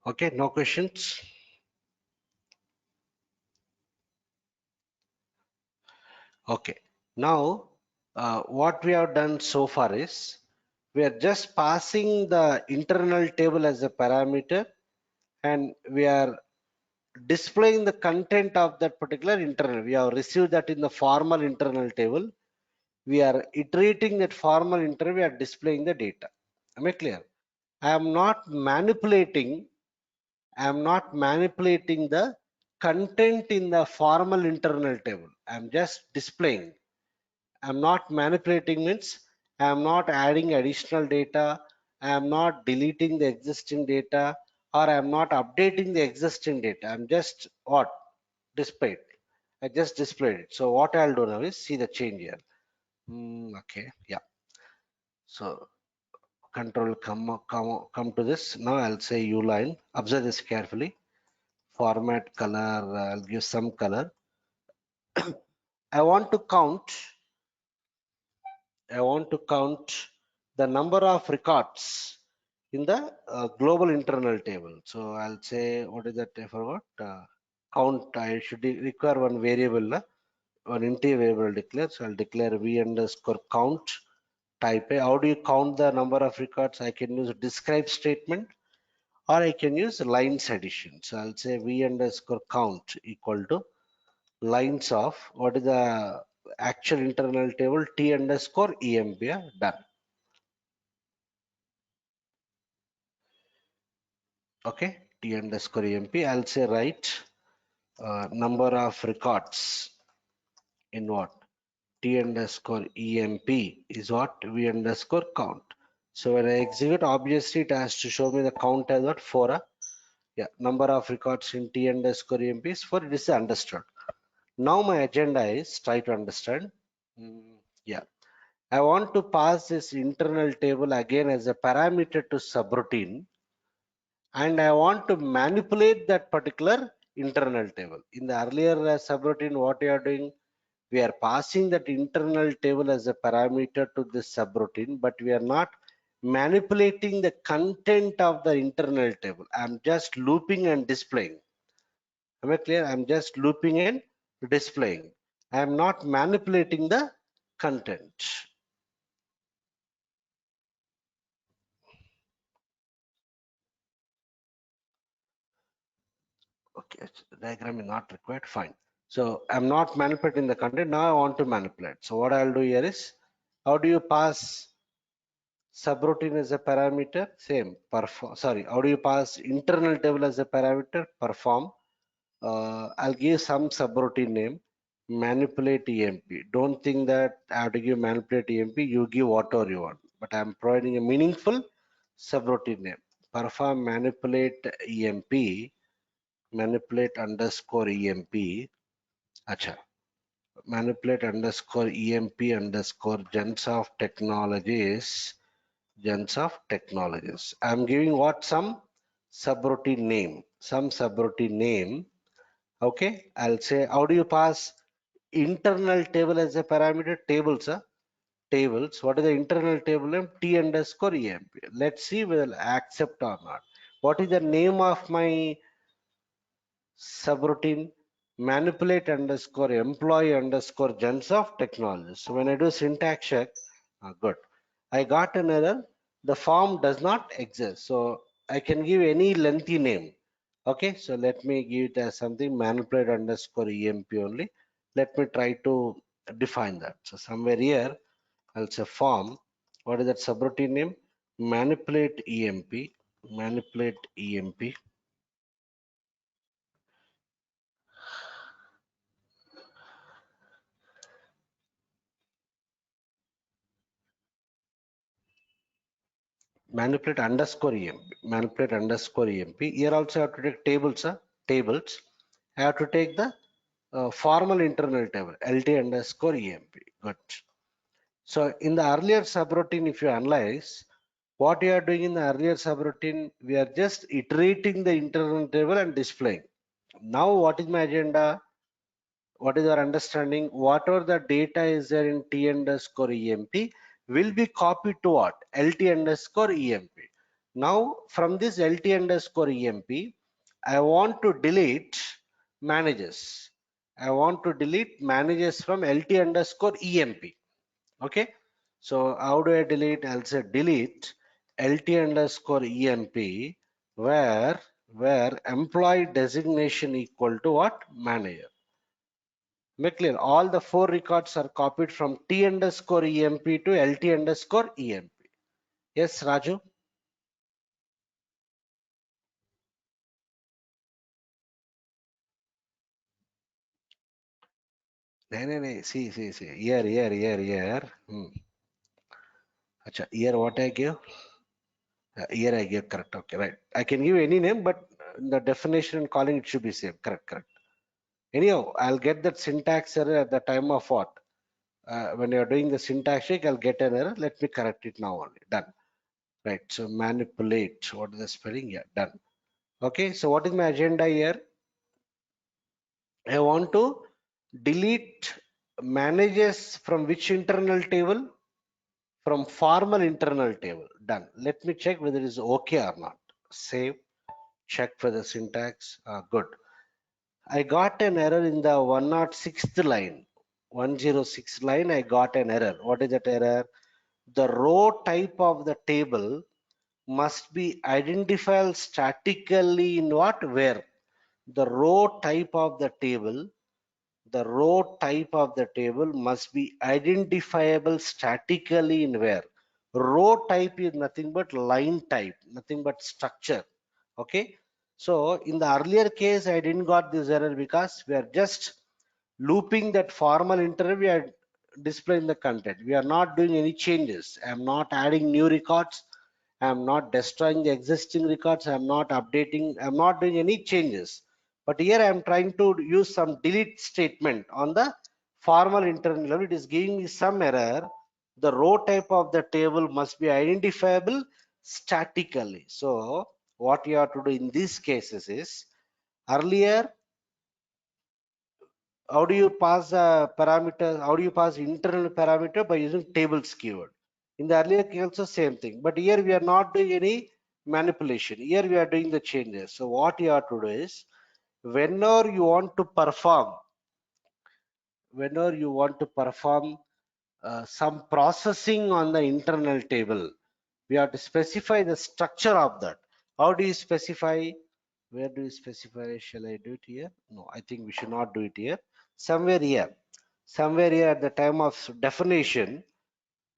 Okay, no questions. Okay, now what we have done so far is we are just passing the internal table as a parameter, and we are displaying the content of that particular internal. We have received that in the formal internal table. We are iterating that formal internal. We are displaying the data. Am I clear? I am not manipulating. I am not manipulating the content in the formal internal table. I am just displaying. I'm not manipulating means I'm not adding additional data. I'm not deleting the existing data, or I'm not updating the existing data. I'm just what? Displayed. I just displayed it. So what I'll do now is see the change here. Okay, yeah. So control come to this. Now I'll say uline. Observe this carefully. Format color. I'll give some color. I want to count. I want to count the number of records in the global internal table. So I'll say, what is that I forgot? Count. I should require one variable, one integer variable declare. So I'll declare v underscore count. Type A. How do you count the number of records? I can use describe statement, or I can use lines addition. So I'll say v underscore count equal to lines of what is the actual internal table T underscore EMP. Yeah, done. Okay, T underscore EMP. I'll say write number of records in what? T underscore EMP is what? V underscore count. So when I execute, obviously it has to show me the count as what? 4. Yeah, number of records in T underscore EMP is 4. It is understood. Now my agenda is try to understand. Yeah, I want to pass this internal table again as a parameter to subroutine, and I want to manipulate that particular internal table. In the earlier subroutine, what we are doing, we are passing that internal table as a parameter to this subroutine, but we are not manipulating the content of the internal table. I'm just looping and displaying. Am I clear? I'm just looping and displaying. I'm not manipulating the content. Okay, diagram is not required. Fine. So I'm not manipulating the content. Now I want to manipulate. So what I'll do here is, how do you pass subroutine as a parameter? Same. Perform. Sorry. How do you pass internal table as a parameter? Perform. I'll give some subroutine name. Manipulate EMP. Don't think that I have to give manipulate EMP. You give whatever you want. But I'm providing a meaningful subroutine name. Perform manipulate EMP. Manipulate underscore EMP. Acha. Manipulate underscore EMP underscore gens of technologies. Gens of technologies. I'm giving what? Some subroutine name. Some subroutine name. Okay. I'll say, how do you pass internal table as a parameter? Tables. Tables. What is the internal table name? T underscore EMP. Let's see whether I'll accept or not. What is the name of my subroutine? Manipulate underscore employee underscore gens of technology. So when I do syntax check, good. I got an error. The form does not exist. So I can give any lengthy name. Okay, so let me give it as something manipulate underscore EMP only. Let me try to define that. So somewhere here, I'll say form. What is that subroutine name? Manipulate EMP. Manipulate EMP. Manipulate underscore emp. Manipulate underscore emp. Here also I have to take tables. Tables. I have to take the formal internal table lt underscore emp. Good. So in the earlier subroutine, if you analyze what you are doing in the earlier subroutine, we are just iterating the internal table and displaying. Now what is my agenda? What is our understanding? Whatever the data is there in t underscore emp will be copied to what? Lt underscore emp. Now from this lt underscore emp, I want to delete managers. I want to delete managers from lt underscore emp. Okay. So how do I delete? I'll say delete lt underscore emp where employee designation equal to what? Manager. Make clear, all the four records are copied from T underscore EMP to LT underscore EMP. Yes, Raju? No. See. Here. Acha, here what I give? Here I give correct. Okay, right. I can give any name, but the definition and calling it should be same. Correct. Anyhow, I'll get that syntax error at the time of what? When you're doing the syntax check, I'll get an error. Let me correct it now only. Done. Right. So manipulate. What is the spelling? Yeah, done. Okay. So what is my agenda here? I want to delete managers from which internal table? From formal internal table. Done. Let me check whether it is okay or not. Save. Check for the syntax. Good. I got an error in the 106th line. 106 line, I got an error. What is that error? The row type of the table must be identified statically in what? Where? The row type of the table must be identifiable statically in where? Row type is nothing but line type, nothing but structure. Okay. So in the earlier case, I didn't got this error because we are just looping that formal interval. We are displaying the content. We are not doing any changes. I am not adding new records. I am not destroying the existing records. I am not updating. I am not doing any changes. But here I am trying to use some delete statement on the formal internal level. It is giving me some error. The row type of the table must be identifiable statically. So what you have to do in these cases is, earlier, how do you pass a parameter? How do you pass internal parameter? By using tables keyword. In the earlier case also same thing. But here we are not doing any manipulation. Here we are doing the changes. So what you have to do is, whenever you want to perform some processing on the internal table, we have to specify the structure of that. How do you specify? Where do you specify? Shall I do it here? No, I think we should not do it here. Somewhere here. Somewhere here at the time of definition,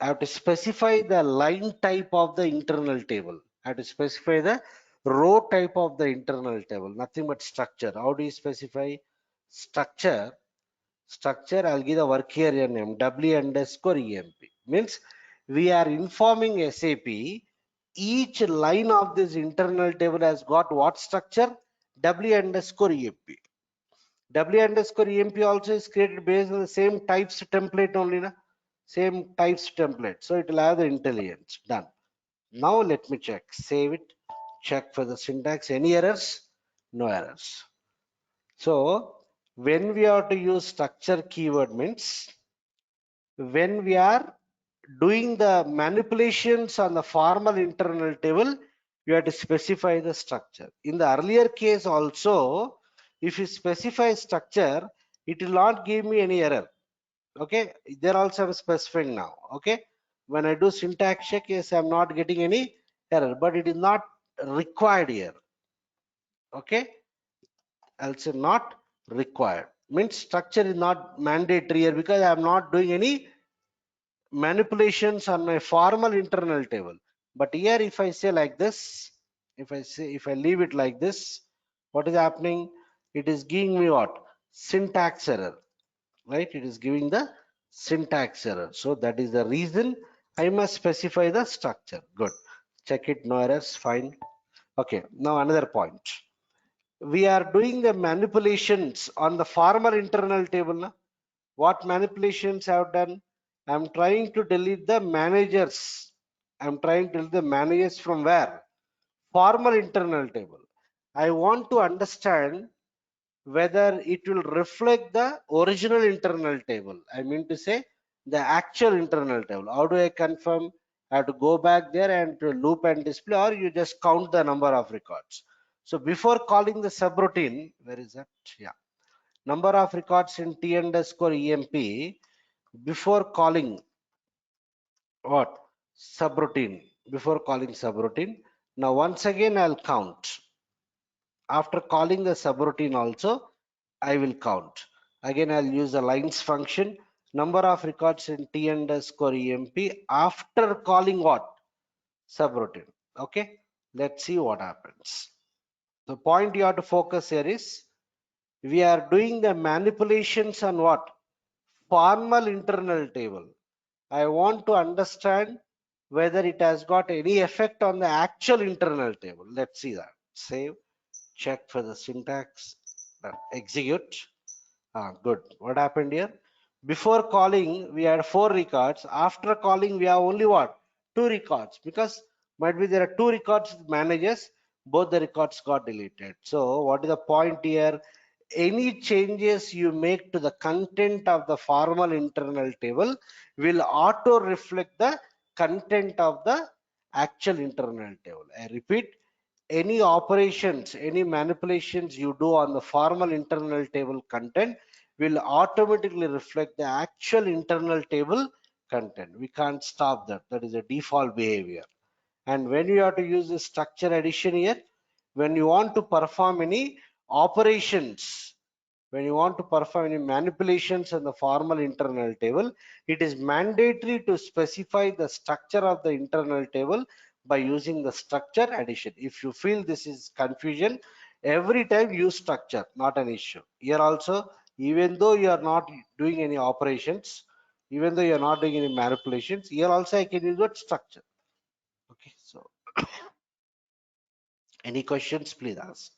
I have to specify the line type of the internal table. I have to specify the row type of the internal table. Nothing but structure. How do you specify structure? Structure, I'll give the work area name W underscore EMP. Means we are informing SAP each line of this internal table has got what structure? W underscore EMP. W underscore EMP also is created based on the same types template only. Na? Same types template. So it will have the intelligence. Done. Now let me check. Save it. Check for the syntax. Any errors? No errors. So when we are to use structure keyword means when we are doing the manipulations on the formal internal table, you have to specify the structure. In the earlier case also, if you specify structure, it will not give me any error. Okay, there also I'm specifying now. Okay, when I do syntax check, yes, I'm not getting any error, but it is not required here. Okay, also not required means structure is not mandatory here because I'm not doing any manipulations on my formal internal table. But here if I say like this, if I leave it like this, what is happening? It is giving me what? Syntax error, right? It is giving the syntax error. So that is the reason I must specify the structure. Good. Check it, no errors, fine. Okay, now another point. We are doing the manipulations on the formal internal table. Na? What manipulations I have done? I'm trying to delete the managers. I'm trying to delete the managers from where? Formal internal table. I want to understand whether it will reflect the original internal table. I mean to say the actual internal table. How do I confirm? I have to go back there and to loop and display, or you just count the number of records. So before calling the subroutine, where is that? Yeah. Number of records in T underscore EMP before calling what? Subroutine. Before calling subroutine. Now once again I'll count. After calling the subroutine also, I will count. Again, I'll use the lines function. Number of records in T underscore EMP after calling what? Subroutine. Okay. Let's see what happens. The point you have to focus here is we are doing the manipulations on what? Formal internal table. I want to understand whether it has got any effect on the actual internal table. Let's see that. Save. Check for the syntax. Execute. Good. What happened here? Before calling, we had 4 records. After calling, we have only what? 2 records. Because might be there are 2 records managers. Both the records got deleted. So what is the point here? Any changes you make to the content of the formal internal table will auto reflect the content of the actual internal table. I repeat, any operations, any manipulations you do on the formal internal table content will automatically reflect the actual internal table content. We can't stop that. That is a default behavior. And when you have to use the structure addition here, when you want to perform any operations, when you want to perform any manipulations in the formal internal table, it is mandatory to specify the structure of the internal table by using the structure addition. If you feel this is confusion, every time use structure, not an issue. Here also, even though you are not doing any operations, even though you are not doing any manipulations, here also I can use what structure. Okay, so any questions, please ask.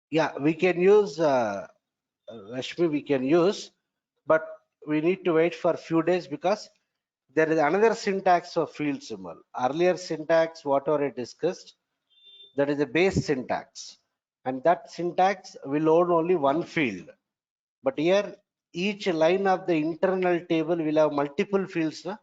Yeah, we can use Rashmi, we can use, but we need to wait for a few days because there is another syntax of field symbol. Earlier syntax, whatever I discussed, that is a base syntax, and that syntax will own only one field. But here, each line of the internal table will have multiple fields. Na?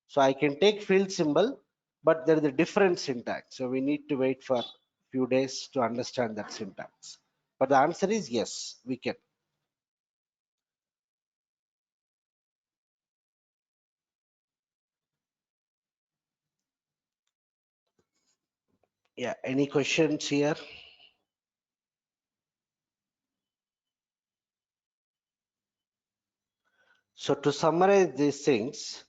So I can take field symbol, but there is a different syntax. So we need to wait for a few days to understand that syntax. But the answer is yes, we can. Yeah, any questions here? So to summarize these things,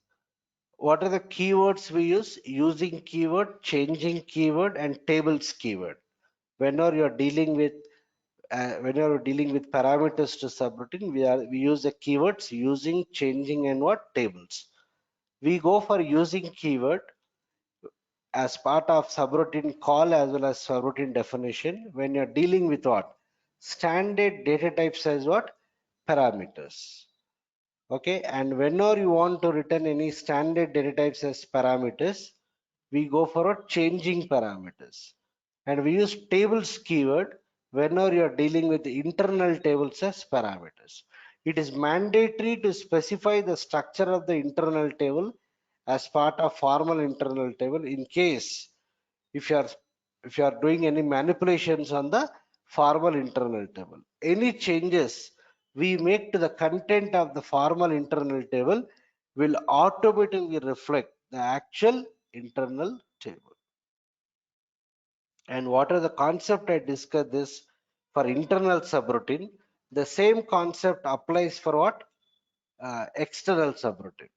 what are the keywords we use? Using keyword, changing keyword, and tables keyword. Whenever you're dealing with parameters to subroutine, we use the keywords using, changing, and what tables. We go for using keyword as part of subroutine call as well as subroutine definition when you're dealing with what? Standard data types as what? Parameters. Okay, and whenever you want to return any standard data types as parameters, we go for a changing parameters. And we use tables keyword whenever you are dealing with the internal tables as parameters. It is mandatory to specify the structure of the internal table as part of formal internal table in case if you are doing any manipulations on the formal internal table. Any changes we make to the content of the formal internal table will automatically reflect the actual internal table. And what are the concept I discussed this for internal subroutine, the same concept applies for what? External subroutine.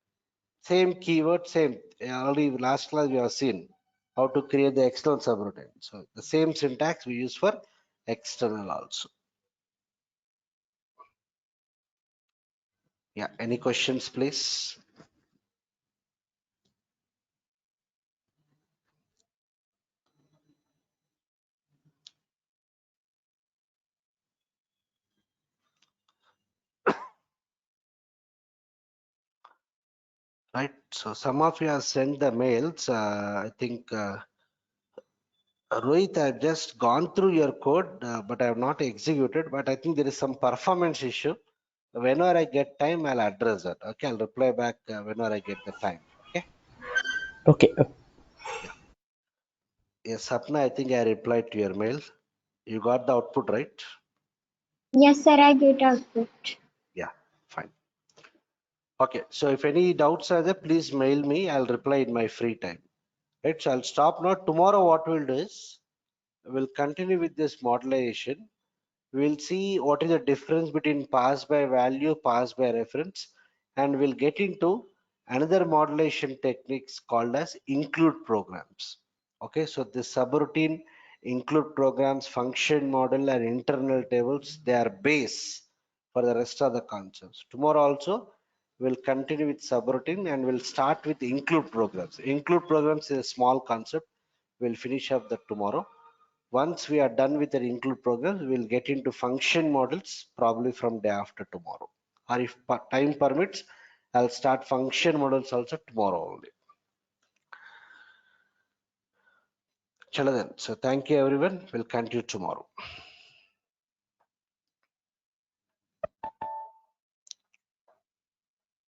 Same keyword, same. Already last class we have seen how to create the external subroutine. So the same syntax we use for external also. Yeah, any questions, please? Right. So some of you have sent the mails. I think Rohit, I've just gone through your code, but I have not executed. But I think there is some performance issue. Whenever I get time, I'll address that. Okay, I'll reply back whenever I get the time. Okay. Okay. Yeah. Yes, Sapna, I think I replied to your mail. You got the output, right? Yes, sir, I get output. Yeah, fine. Okay, so if any doubts are there, please mail me. I'll reply in my free time. Right, so I'll stop now. Tomorrow, what we'll do is we'll continue with this modelization. We'll see what is the difference between pass by value, pass by reference, and we'll get into another modulation techniques called as include programs. Okay, so this subroutine include programs, function model, and internal tables, they are base for the rest of the concepts. Tomorrow also we'll continue with subroutine and we'll start with include programs. Include programs is a small concept. We'll finish up that tomorrow. Once we are done with the include programs, we'll get into function models probably from day after tomorrow. Or if time permits, I'll start function models also tomorrow only. Chalo then. So thank you everyone. We'll continue tomorrow.